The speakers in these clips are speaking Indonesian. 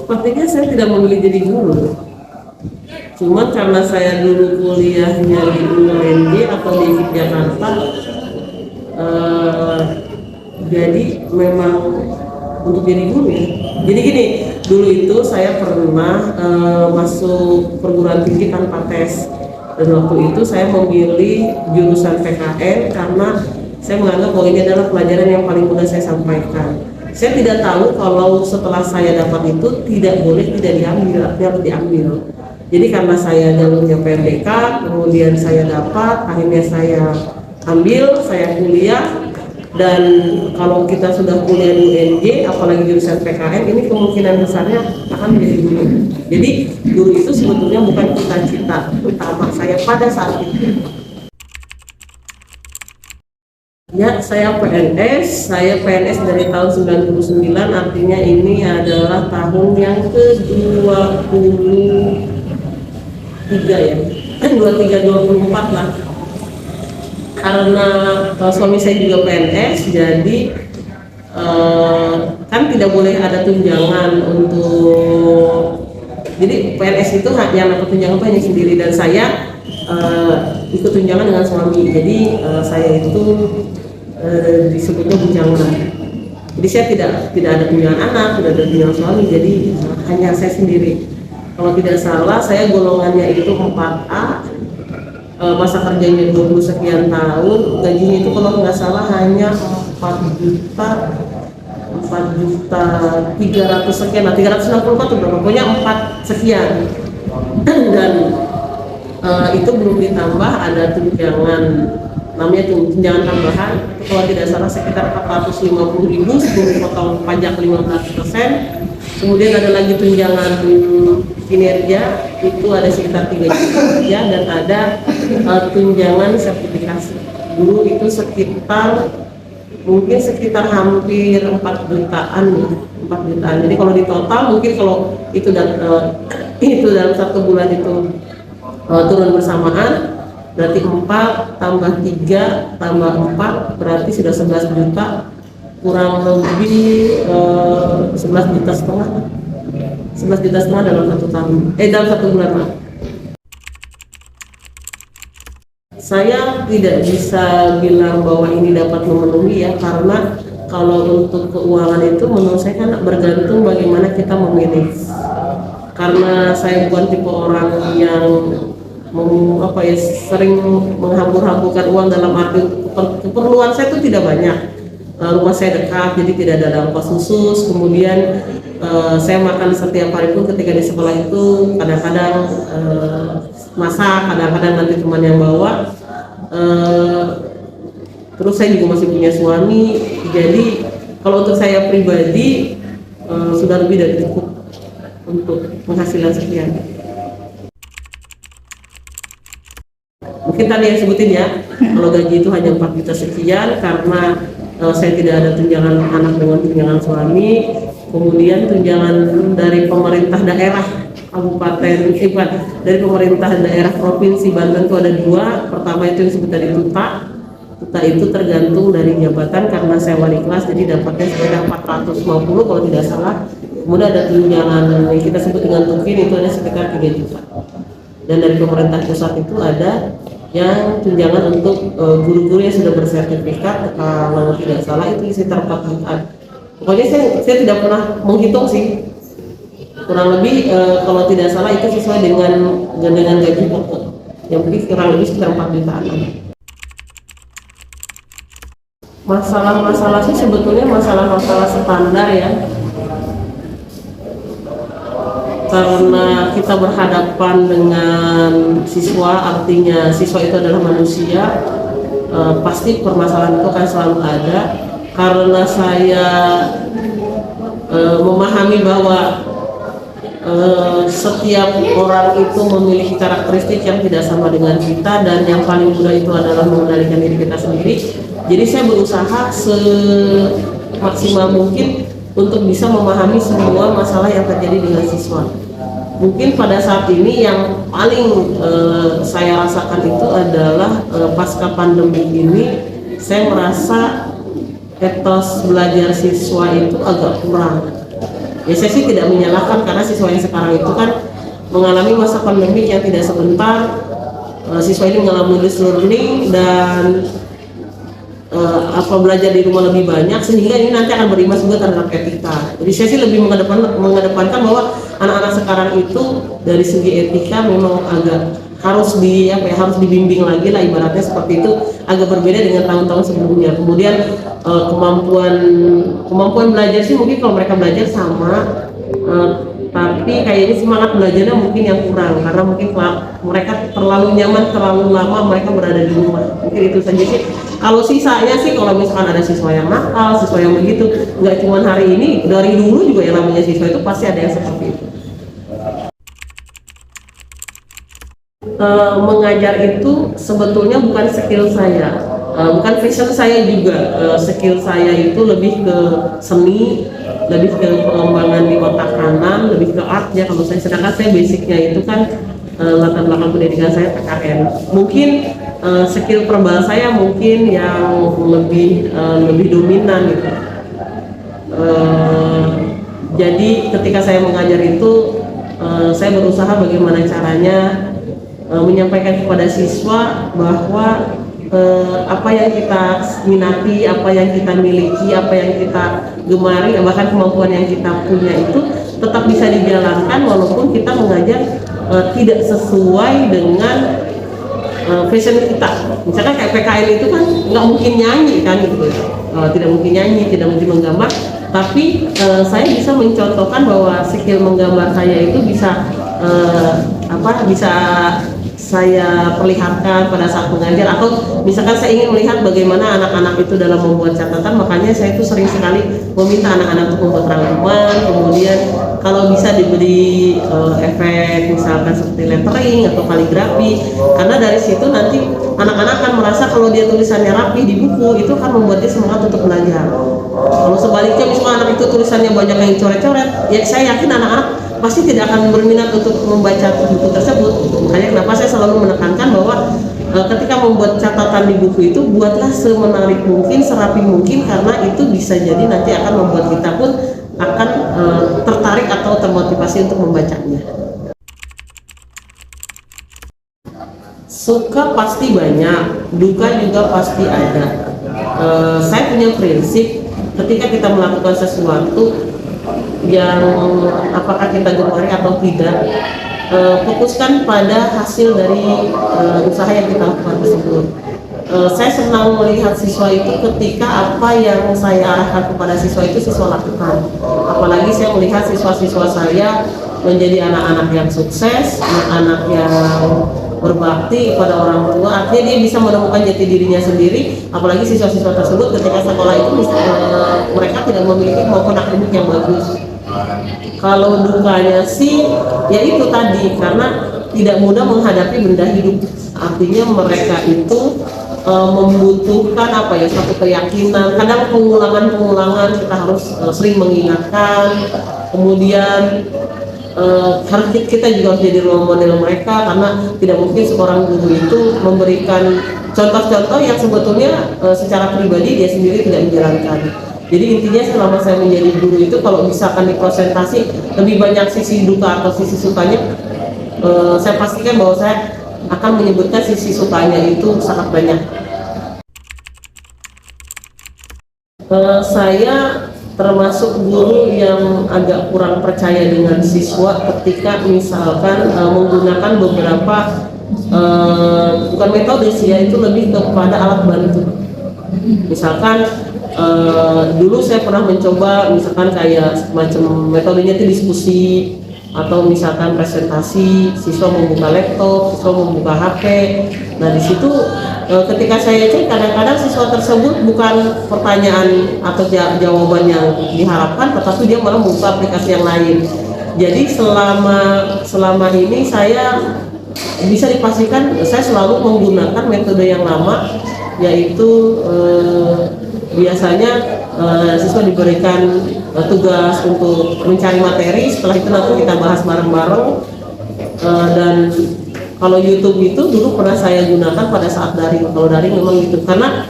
Sepertinya saya tidak memilih jadi guru. Cuma karena saya dulu kuliahnya di UNJ atau di Yogyakarta, eh, jadi memang untuk jadi guru ya. Jadi gini, dulu itu saya pernah masuk perguruan tinggi tanpa tes. Dan waktu itu saya memilih jurusan PKN karena saya menganggap bahwa ini adalah pelajaran yang paling mudah saya sampaikan. Saya tidak tahu kalau setelah saya dapat itu tidak boleh tidak diambil, tapi harus diambil. Jadi karena saya jalurnya PMDK, kemudian saya dapat, akhirnya saya ambil, saya kuliah. Dan kalau kita sudah kuliah di UNJ, apalagi jurusan PKN, ini kemungkinan besarnya akan menjadi guru. Jadi guru itu sebetulnya bukan cita-cita utama saya pada saat itu. Ya, saya PNS dari tahun 99, artinya ini adalah tahun yang ke-23 ya. 24 lah. Karena suami saya juga PNS, jadi kan tidak boleh ada tunjangan untuk, jadi PNS itu yang dapat tunjangan itu hanya sendiri, dan saya ikut tunjangan dengan suami. Jadi saya itu disebutnya bujangan. Jadi saya tidak ada tunjangan anak, tidak ada tunjangan suami, jadi hanya saya sendiri. Kalau tidak salah saya golongannya itu 4A, masa kerjanya 20 sekian tahun, gajinya itu kalau nggak salah hanya 4 juta 300 sekian, 364 atau berapa, pokoknya 4 sekian. Dan itu belum ditambah ada tunjangan, namanya tunjangan tambahan, itu kalau tidak salah sekitar 450.000 sebelum dipotong pajak 15%. Kemudian ada lagi tunjangan kinerja, itu ada sekitar 3 juta saja, dan ada tunjangan sertifikasi. Dulu itu mungkin sekitar hampir 4 jutaan ya, 4 jutaan. Jadi kalau di total mungkin kalau itu dalam 1 bulan itu turun bersamaan, berarti 4 tambah 3 tambah 4 berarti sudah 11 juta, kurang lebih 11 juta setengah dalam 1 tahun, dalam 1 bulan. Saya tidak bisa bilang bahwa ini dapat memenuhi ya, karena kalau untuk keuangan itu menurut saya kan bergantung bagaimana kita memilih. Karena saya bukan tipe orang yang sering menghambur-hamburkan uang, dalam arti keperluan saya itu tidak banyak. Rumah saya dekat, jadi tidak ada ongkos khusus. Kemudian saya makan setiap hari pun ketika di sekolah itu kadang-kadang masak, kadang-kadang nanti teman yang bawa. Terus saya juga masih punya suami, jadi kalau untuk saya pribadi sudah lebih dari cukup untuk penghasilan sekian. Mungkin tadi yang sebutin ya, kalau gaji itu hanya 4 juta sekian karena saya tidak ada tunjangan anak dengan tunjangan suami. Kemudian tunjangan dari pemerintah daerah kabupaten, dari pemerintah daerah provinsi Banten itu ada 2. Pertama itu yang disebut tadi TUTA itu tergantung dari jabatan, karena saya wali kelas jadi dapatnya sekitar 450 kalau tidak salah. Kemudian ada tunjangan yang kita sebut dengan TUKIN, itu ada sekitar 3 juta. Dan dari pemerintah pusat itu ada yang tunjangan untuk guru-guru yang sudah bersertifikat, kalau tidak salah itu sekitar 4 jutaan. Pokoknya saya tidak pernah menghitung sih, kurang lebih kalau tidak salah itu sesuai dengan gaji pokok yang mungkin kurang lebih sekitar 4 jutaan. Masalah-masalah sih sebetulnya masalah-masalah standar ya, karena kita berhadapan dengan siswa, artinya siswa itu adalah manusia, pasti permasalahan itu akan selalu ada. Karena saya memahami bahwa setiap orang itu memiliki karakteristik yang tidak sama dengan kita, dan yang paling mudah itu adalah mengendalikan diri kita sendiri. Jadi saya berusaha semaksimal mungkin untuk bisa memahami semua masalah yang terjadi dengan siswa. Mungkin pada saat ini yang paling saya rasakan itu adalah pasca pandemi ini, saya merasa etos belajar siswa itu agak kurang. Ya saya sih tidak menyalahkan karena siswa yang sekarang itu kan mengalami masa pandemi yang tidak sebentar. Siswa ini mengalami distance learning dan belajar di rumah lebih banyak, sehingga ini nanti akan berimbas juga terhadap etika. Jadi saya sih lebih mengedepankan bahwa anak-anak sekarang itu dari segi etika memang agak harus harus dibimbing lagi lah, ibaratnya seperti itu, agak berbeda dengan tahun-tahun sebelumnya. Kemudian kemampuan belajar sih mungkin kalau mereka belajar sama, tapi kayaknya semangat belajarnya mungkin yang kurang karena mungkin mereka terlalu nyaman, terlalu lama mereka berada di rumah. Mungkin itu saja sih. Kalau sisanya sih, kalau misalkan ada siswa yang nakal, siswa yang begitu, nggak cuma hari ini, dari dulu juga yang namanya siswa itu pasti ada yang seperti itu. Mengajar itu sebetulnya bukan skill saya, bukan passion saya juga. Skill saya itu lebih ke seni, lebih ke pengembangan di otak kanan, lebih ke art ya kalau saya. Sedangkan saya basicnya itu kan latar belakang pendidikan saya PKN. Mungkin skill verbal saya mungkin yang lebih dominan gitu. Jadi ketika saya mengajar itu saya berusaha bagaimana caranya menyampaikan kepada siswa bahwa apa yang kita minati, apa yang kita miliki, apa yang kita gemari, bahkan kemampuan yang kita punya itu tetap bisa dijalankan walaupun kita mengajar tidak sesuai dengan passion kita. Misalkan kayak PKN itu kan nggak mungkin nyanyi kan gitu, tidak mungkin nyanyi, tidak mungkin menggambar, tapi saya bisa mencontohkan bahwa skill menggambar saya itu bisa bisa saya perlihatkan pada saat mengajar, atau misalkan saya ingin melihat bagaimana anak-anak itu dalam membuat catatan, makanya saya itu sering sekali meminta anak-anak untuk membuat rangkuman, kemudian kalau bisa diberi efek misalkan seperti lettering atau kaligrafi, karena dari situ nanti anak-anak akan merasa kalau dia tulisannya rapi di buku itu kan membuat dia semangat untuk belajar. Kalau sebaliknya misalkan anak itu tulisannya banyak yang coret-coret, ya saya yakin anak-anak pasti tidak akan berminat untuk membaca buku tersebut. Makanya kenapa saya selalu menekankan bahwa ketika membuat catatan di buku itu buatlah semenarik mungkin, serapi mungkin, karena itu bisa jadi nanti akan membuat kita pun akan tertarik atau termotivasi untuk membacanya. Suka pasti banyak, duka juga pasti ada. Saya punya prinsip ketika kita melakukan sesuatu yang apakah kita gemari atau tidak, fokuskan pada hasil dari usaha yang kita lakukan tersebut. Saya senang melihat siswa itu ketika apa yang saya arahkan kepada siswa itu siswa lakukan. Apalagi saya melihat siswa-siswa saya menjadi anak-anak yang sukses, anak-anak yang berbakti kepada orang tua, artinya dia bisa menemukan jati dirinya sendiri. Apalagi siswa-siswa tersebut ketika sekolah itu mereka tidak memiliki kemampuan akademik yang bagus. Kalau dukanya sih ya itu tadi, karena tidak mudah menghadapi benda hidup, artinya mereka itu membutuhkan suatu keyakinan. Kadang pengulangan kita harus sering mengingatkan, kemudian harus kita juga harus jadi role model mereka, karena tidak mungkin seorang guru itu memberikan contoh-contoh yang sebetulnya secara pribadi dia sendiri tidak menjalankan. Jadi intinya selama saya menjadi guru itu kalau misalkan di presentasi lebih banyak sisi duka atau sisi sukanya, saya pastikan bahwa saya akan menyebutkan sisi sukanya itu sangat banyak. Saya termasuk guru yang agak kurang percaya dengan siswa ketika misalkan menggunakan beberapa bukan metode sih ya, itu lebih kepada alat bantu. Misalkan dulu saya pernah mencoba misalkan kayak semacam metodenya itu diskusi, atau misalkan presentasi, siswa membuka laptop, siswa membuka HP. Nah di situ ketika saya cek, kadang-kadang siswa tersebut bukan pertanyaan atau jawaban yang diharapkan, tetapi dia malah membuka aplikasi yang lain. Jadi selama ini saya bisa dipastikan saya selalu menggunakan metode yang lama, yaitu biasanya siswa diberikan tugas untuk mencari materi, setelah itu nanti kita bahas bareng-bareng. Dan kalau YouTube itu dulu pernah saya gunakan pada saat daring. Kalau daring memang YouTube, karena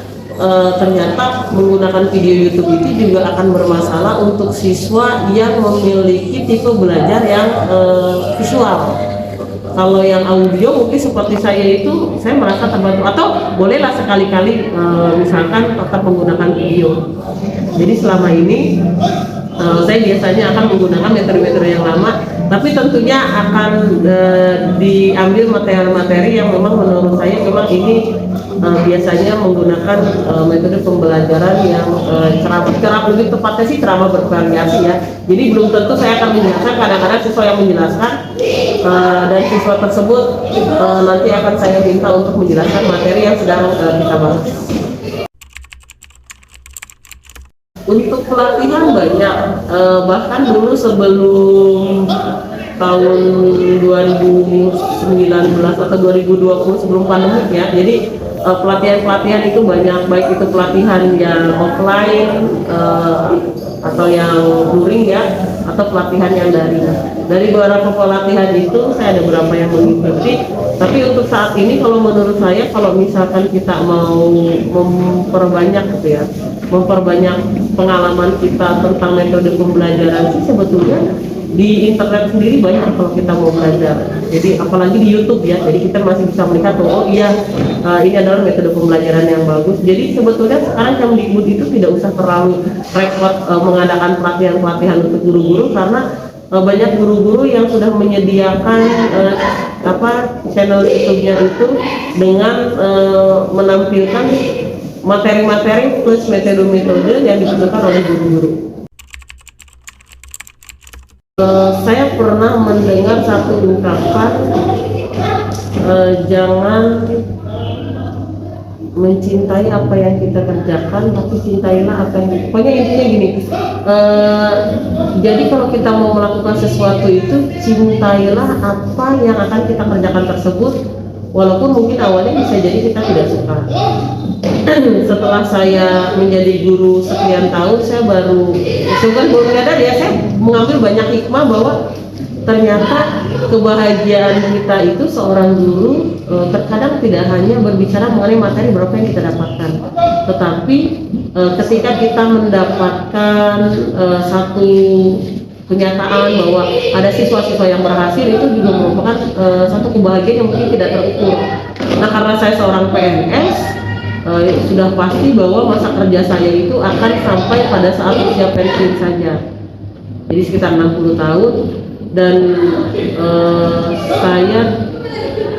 ternyata menggunakan video YouTube itu juga akan bermasalah untuk siswa yang memiliki tipe belajar yang visual. Kalau yang audio mungkin seperti saya itu, saya merasa terbantu, atau bolehlah sekali-kali misalkan tetap menggunakan video. Jadi selama ini saya biasanya akan menggunakan metode-metode yang lama, tapi tentunya akan diambil materi-materi yang memang menurut saya memang ini biasanya menggunakan metode pembelajaran yang ceramah, lebih tepatnya sih ceramah bervariasi ya. Jadi belum tentu saya akan menjelaskan, kadang-kadang siswa yang menjelaskan dan siswa tersebut nanti akan saya minta untuk menjelaskan materi yang sedang kita bahas. Untuk pelatihan banyak, bahkan dulu sebelum tahun 2019 atau 2020 sebelum pandemi ya, jadi pelatihan-pelatihan itu banyak, baik itu pelatihan yang offline atau yang luring ya, atau pelatihan yang daring. Dari beberapa pelatihan itu saya ada beberapa yang mengikuti, tapi untuk saat ini kalau menurut saya, kalau misalkan kita mau memperbanyak gitu ya, memperbanyak pengalaman kita tentang metode pembelajaran sih sebetulnya di internet sendiri banyak kalau kita mau belajar. Jadi apalagi di YouTube ya, jadi kita masih bisa melihat oh iya ini adalah metode pembelajaran yang bagus. Jadi sebetulnya sekarang Kemdikbud itu tidak usah terlalu repot mengadakan pelatihan-pelatihan untuk guru-guru, karena banyak guru-guru yang sudah menyediakan channel YouTube-nya itu dengan menampilkan materi-materi plus metode-metode yang dibutuhkan oleh guru-guru. Saya pernah mendengar satu ungkapan, jangan mencintai apa yang kita kerjakan, tapi cintailah apa yang, pokoknya intinya gini, jadi kalau kita mau melakukan sesuatu itu cintailah apa yang akan kita kerjakan tersebut, walaupun mungkin awalnya bisa jadi kita tidak suka. Setelah saya menjadi guru sekian tahun, saya baru menyadar ya, saya mengambil banyak hikmah bahwa ternyata kebahagiaan kita itu seorang guru terkadang tidak hanya berbicara mengenai materi berapa yang kita dapatkan, tetapi ketika kita mendapatkan satu kenyataan bahwa ada siswa-siswa yang berhasil, itu juga merupakan satu kebahagiaan yang mungkin tidak terukur. Nah, karena saya seorang PNS, sudah pasti bahwa masa kerja saya itu akan sampai pada saat usia pensiun saja, jadi sekitar 60 tahun, dan saya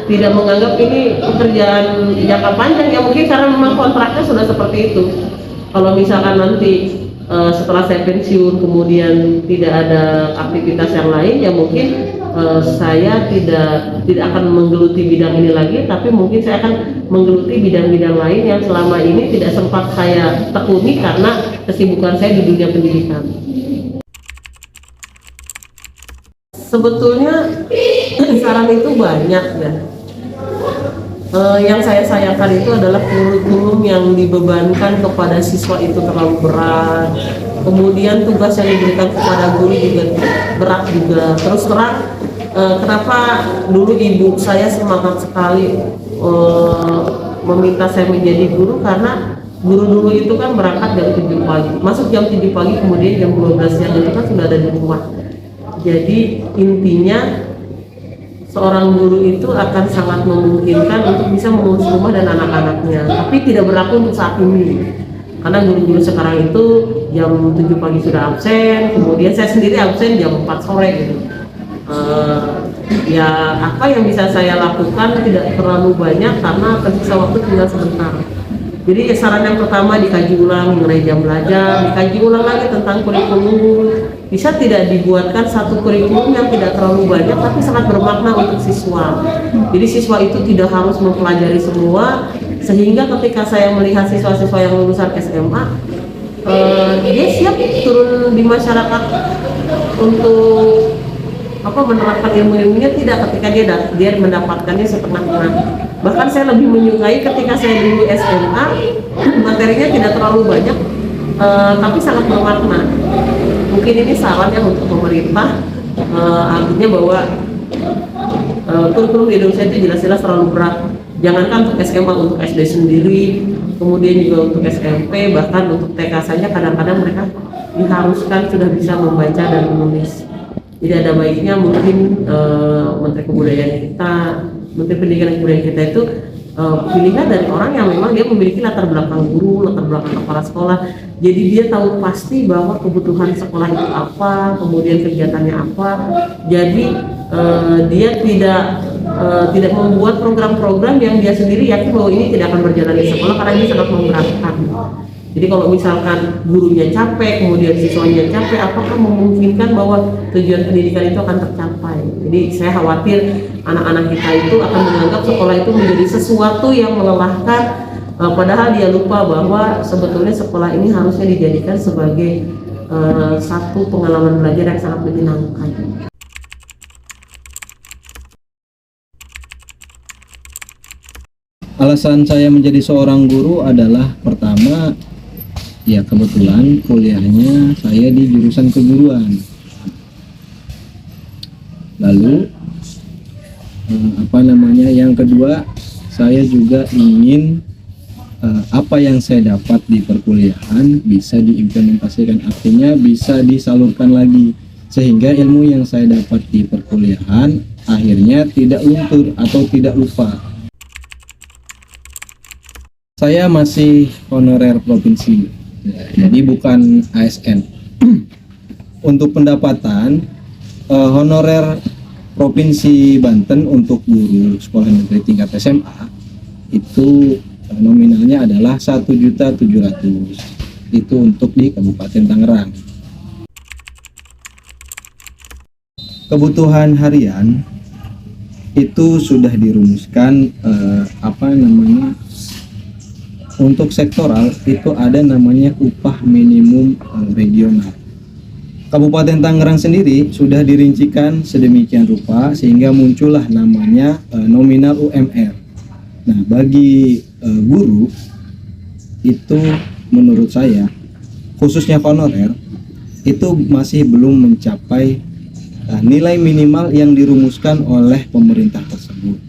tidak menganggap ini pekerjaan jangka panjang ya, mungkin karena memang kontraknya sudah seperti itu. Kalau misalkan nanti setelah saya pensiun kemudian tidak ada aktivitas yang lain, ya mungkin saya tidak akan menggeluti bidang ini lagi, tapi mungkin saya akan menggeluti bidang-bidang lain yang selama ini tidak sempat saya tekuni karena kesibukan saya di dunia pendidikan. Sebetulnya saran itu banyak ya. Yang saya sayangkan itu adalah kurikulum yang dibebankan kepada siswa itu terlalu berat, kemudian tugas yang diberikan kepada guru juga berat juga. Terus terang, kenapa dulu ibu saya semangat sekali meminta saya menjadi guru, karena guru dulu itu kan berangkat jam 7 pagi, masuk jam 7 pagi, kemudian jam 12 siang itu kan sudah ada di rumah. Jadi intinya seorang guru itu akan sangat memungkinkan untuk bisa mengurus rumah dan anak-anaknya, tapi tidak berlaku untuk saat ini, karena guru-guru sekarang itu jam 7 pagi sudah absen, kemudian saya sendiri absen jam 4 sore gitu. Ya apa yang bisa saya lakukan tidak terlalu banyak karena tersisa waktu tinggal sebentar. Jadi saran yang pertama, dikaji ulang mengenai jam belajar, dikaji ulang lagi tentang kurikulum. Bisa tidak dibuatkan satu kurikulum yang tidak terlalu banyak tapi sangat bermakna untuk siswa. Jadi siswa itu tidak harus mempelajari semua, sehingga ketika saya melihat siswa-siswa yang lulusan SMA, dia siap turun di masyarakat untuk menerapkan ilmu-ilmunya, tidak ketika dia mendapatkannya setengah-tengah. Bahkan saya lebih menyukai ketika saya dulu SMA, materinya tidak terlalu banyak, tapi sangat bermakna. Mungkin ini saran ya untuk pemerintah, artinya bahwa kurikulum di Indonesia itu jelas-jelas terlalu berat. Jangankan untuk SMA, untuk SD sendiri, kemudian juga untuk SMP, bahkan untuk TK saja kadang-kadang mereka diharuskan sudah bisa membaca dan menulis. Jadi ada baiknya mungkin Menteri Kebudayaan kita, Menteri Pendidikan dan Kebudayaan kita itu pilihlah dari orang yang memang dia memiliki latar belakang guru, latar belakang kepala sekolah. Jadi dia tahu pasti bahwa kebutuhan sekolah itu apa, kemudian kegiatannya apa. Jadi dia tidak membuat program-program yang dia sendiri yakin bahwa ini tidak akan berjalan di sekolah karena ini sangat memberatkan. Jadi kalau misalkan gurunya capek, kemudian siswanya capek, apakah memungkinkan bahwa tujuan pendidikan itu akan tercapai? Jadi saya khawatir anak-anak kita itu akan menganggap sekolah itu menjadi sesuatu yang melelahkan, padahal dia lupa bahwa sebetulnya sekolah ini harusnya dijadikan sebagai satu pengalaman belajar yang sangat menyenangkan. Alasan saya menjadi seorang guru adalah pertama, ya kebetulan kuliahnya saya di jurusan keguruan. Lalu yang kedua, saya juga ingin apa yang saya dapat di perkuliahan bisa diimplementasikan, artinya bisa disalurkan lagi sehingga ilmu yang saya dapat di perkuliahan akhirnya tidak luntur atau tidak lupa. Saya masih honorer provinsi, jadi bukan ASN. Untuk pendapatan honorer Provinsi Banten untuk guru sekolah negeri tingkat SMA itu nominalnya adalah 1.700.000. Itu untuk di Kabupaten Tangerang. Kebutuhan harian itu sudah dirumuskan untuk sektoral itu ada namanya upah minimum regional. Kabupaten Tangerang sendiri sudah dirincikan sedemikian rupa sehingga muncullah namanya nominal UMR. Nah, bagi guru itu menurut saya khususnya honorer itu masih belum mencapai nilai minimal yang dirumuskan oleh pemerintah tersebut.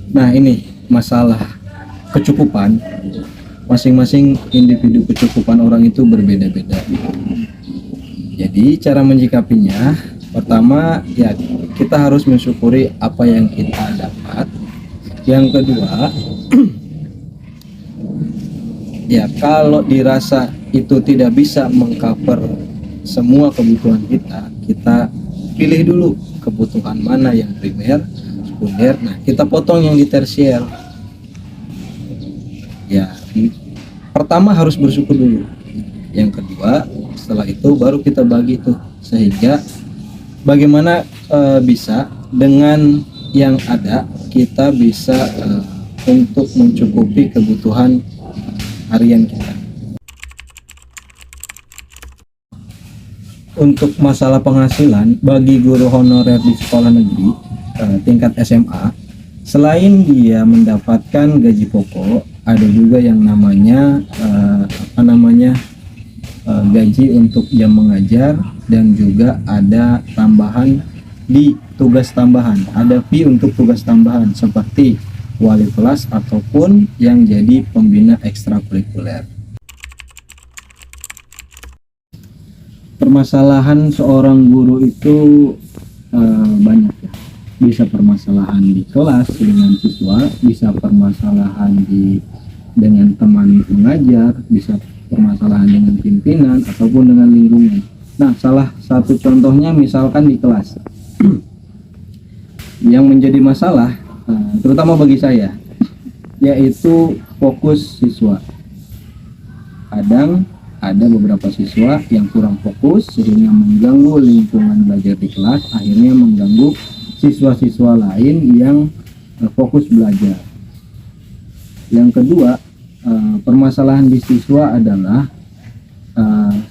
Nah, ini masalah kecukupan. Masing-masing individu kecukupan orang itu berbeda-beda. Jadi cara menyikapinya, pertama ya kita harus mensyukuri apa yang kita dapat. Yang kedua, ya kalau dirasa itu tidak bisa mengcover semua kebutuhan kita pilih dulu kebutuhan mana yang primer, sekunder. Nah, kita potong yang di tersier. Ya, pertama harus bersyukur dulu. Yang kedua, setelah itu baru kita bagi tuh, sehingga bagaimana bisa dengan yang ada kita bisa untuk mencukupi kebutuhan harian kita. Untuk masalah penghasilan bagi guru honorer di sekolah negeri tingkat SMA, selain dia mendapatkan gaji pokok, ada juga yang namanya gaji untuk jam mengajar, dan juga ada tambahan di tugas tambahan, ada fee untuk tugas tambahan seperti wali kelas ataupun yang jadi pembina ekstrakurikuler. Permasalahan seorang guru itu banyak ya. Bisa permasalahan di kelas dengan siswa, bisa permasalahan dengan teman mengajar, bisa permasalahan dengan pimpinan ataupun dengan lingkungan. Nah, salah satu contohnya misalkan di kelas yang menjadi masalah terutama bagi saya yaitu fokus siswa. Kadang ada beberapa siswa yang kurang fokus sehingga mengganggu lingkungan belajar di kelas, akhirnya mengganggu siswa-siswa lain yang fokus belajar. Yang kedua, permasalahan di siswa adalah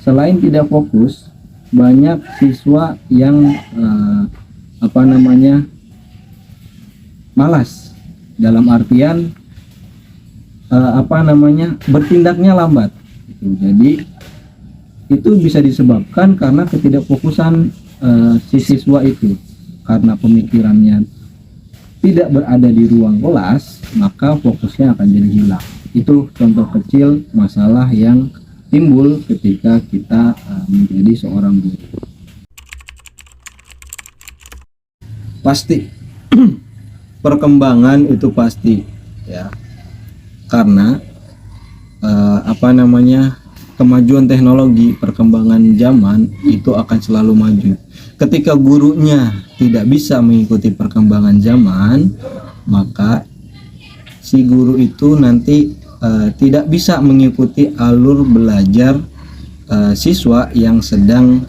selain tidak fokus, banyak siswa yang malas, dalam artian bertindaknya lambat. Jadi itu bisa disebabkan karena ketidakfokusan si siswa itu, karena pemikirannya tidak berada di ruang kelas, maka fokusnya akan jadi hilang. Itu contoh kecil masalah yang timbul ketika kita menjadi seorang guru. Pasti perkembangan itu pasti, ya, karena kemajuan teknologi, perkembangan zaman itu akan selalu maju. Ketika gurunya tidak bisa mengikuti perkembangan zaman, maka si guru itu nanti tidak bisa mengikuti alur belajar siswa yang sedang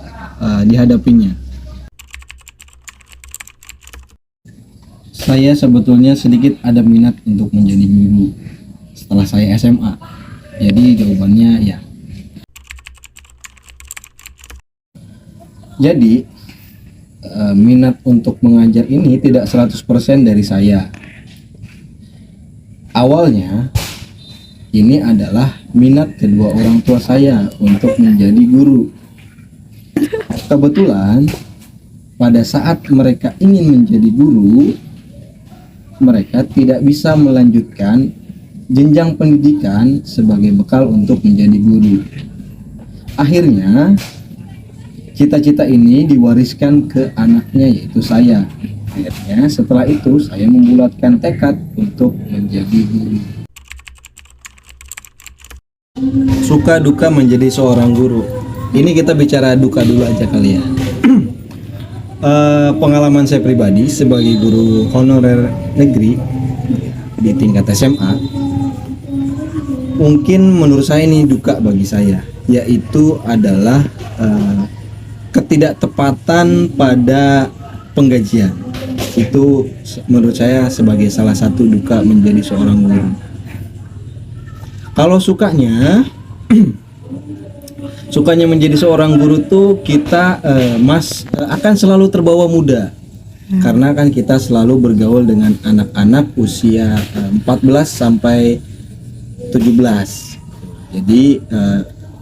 dihadapinya. Saya sebetulnya sedikit ada minat untuk menjadi guru setelah saya SMA. Jadi jawabannya ya. Jadi minat untuk mengajar ini tidak 100% dari saya. Awalnya ini adalah minat kedua orang tua saya untuk menjadi guru. Kebetulan pada saat mereka ingin menjadi guru, mereka tidak bisa melanjutkan jenjang pendidikan sebagai bekal untuk menjadi guru. Akhirnya cita-cita ini diwariskan ke anaknya, yaitu saya. Akhirnya setelah itu saya membulatkan tekad untuk menjadi guru. Suka duka menjadi seorang guru. Ini kita bicara duka dulu aja kali ya. Pengalaman saya pribadi sebagai guru honorer negeri di tingkat SMA, mungkin menurut saya ini duka bagi saya, yaitu adalah ketidaktepatan pada penggajian. Itu menurut saya sebagai salah satu duka menjadi seorang guru. Kalau sukanya menjadi seorang guru tuh kita akan selalu terbawa muda. Karena kan kita selalu bergaul dengan anak-anak usia 14 sampai 17. Jadi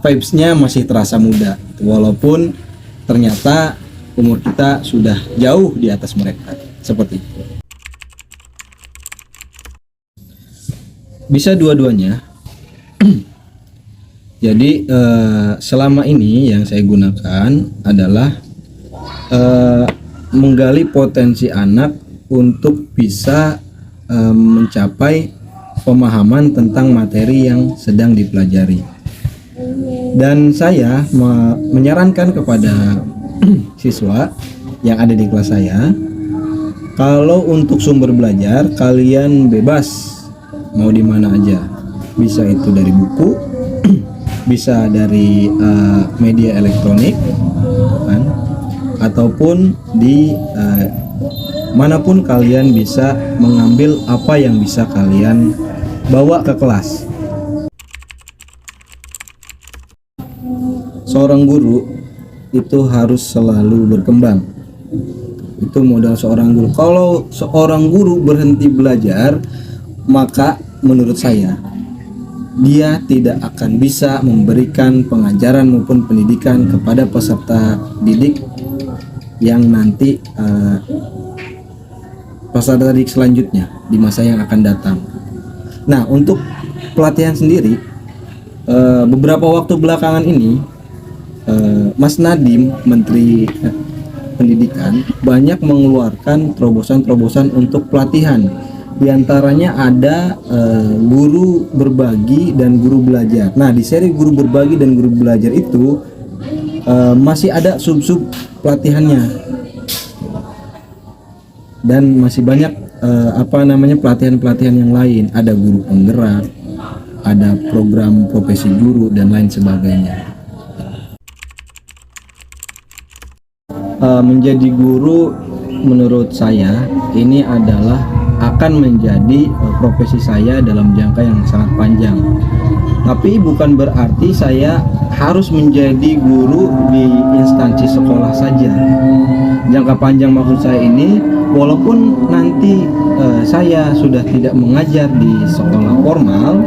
vibes-nya masih terasa muda, walaupun ternyata umur kita sudah jauh di atas mereka. Seperti itu. Bisa dua-duanya. Jadi selama ini yang saya gunakan adalah menggali potensi anak untuk bisa mencapai pemahaman tentang materi yang sedang dipelajari. Dan saya menyarankan kepada siswa yang ada di kelas saya, kalau untuk sumber belajar kalian bebas mau di mana aja. Bisa itu dari buku, bisa dari media elektronik, kan? Ataupun di manapun kalian bisa mengambil apa yang bisa kalian bawa ke kelas. Seorang guru itu harus selalu berkembang. Itu modal seorang guru. Kalau seorang guru berhenti belajar, maka menurut saya dia tidak akan bisa memberikan pengajaran maupun pendidikan kepada peserta didik yang nanti peserta didik selanjutnya di masa yang akan datang. Nah, untuk pelatihan sendiri, beberapa waktu belakangan ini Mas Nadiem, Menteri Pendidikan, banyak mengeluarkan terobosan-terobosan untuk pelatihan. Di antaranya ada guru berbagi dan guru belajar. Nah, di seri guru berbagi dan guru belajar itu masih ada sub-sub pelatihannya. Dan masih banyak pelatihan-pelatihan yang lain. Ada guru penggerak, ada program profesi guru dan lain sebagainya. Menjadi guru menurut saya ini adalah akan menjadi profesi saya dalam jangka yang sangat panjang. Tapi bukan berarti saya harus menjadi guru di instansi sekolah saja. Jangka panjang maksud saya ini, walaupun nanti saya sudah tidak mengajar di sekolah formal,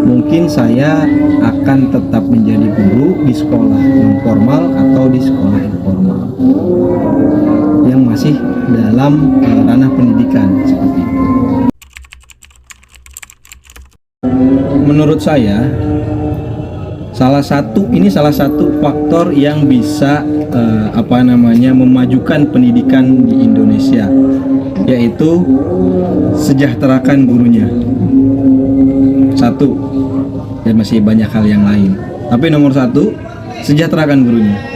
mungkin saya akan tetap menjadi guru di sekolah non formal atau di sekolah informal. yang masih dalam ranah pendidikan seperti itu. Menurut saya salah satu faktor yang bisa memajukan pendidikan di Indonesia, yaitu sejahterakan gurunya. Satu, dan masih banyak hal yang lain. Tapi nomor satu, sejahterakan gurunya.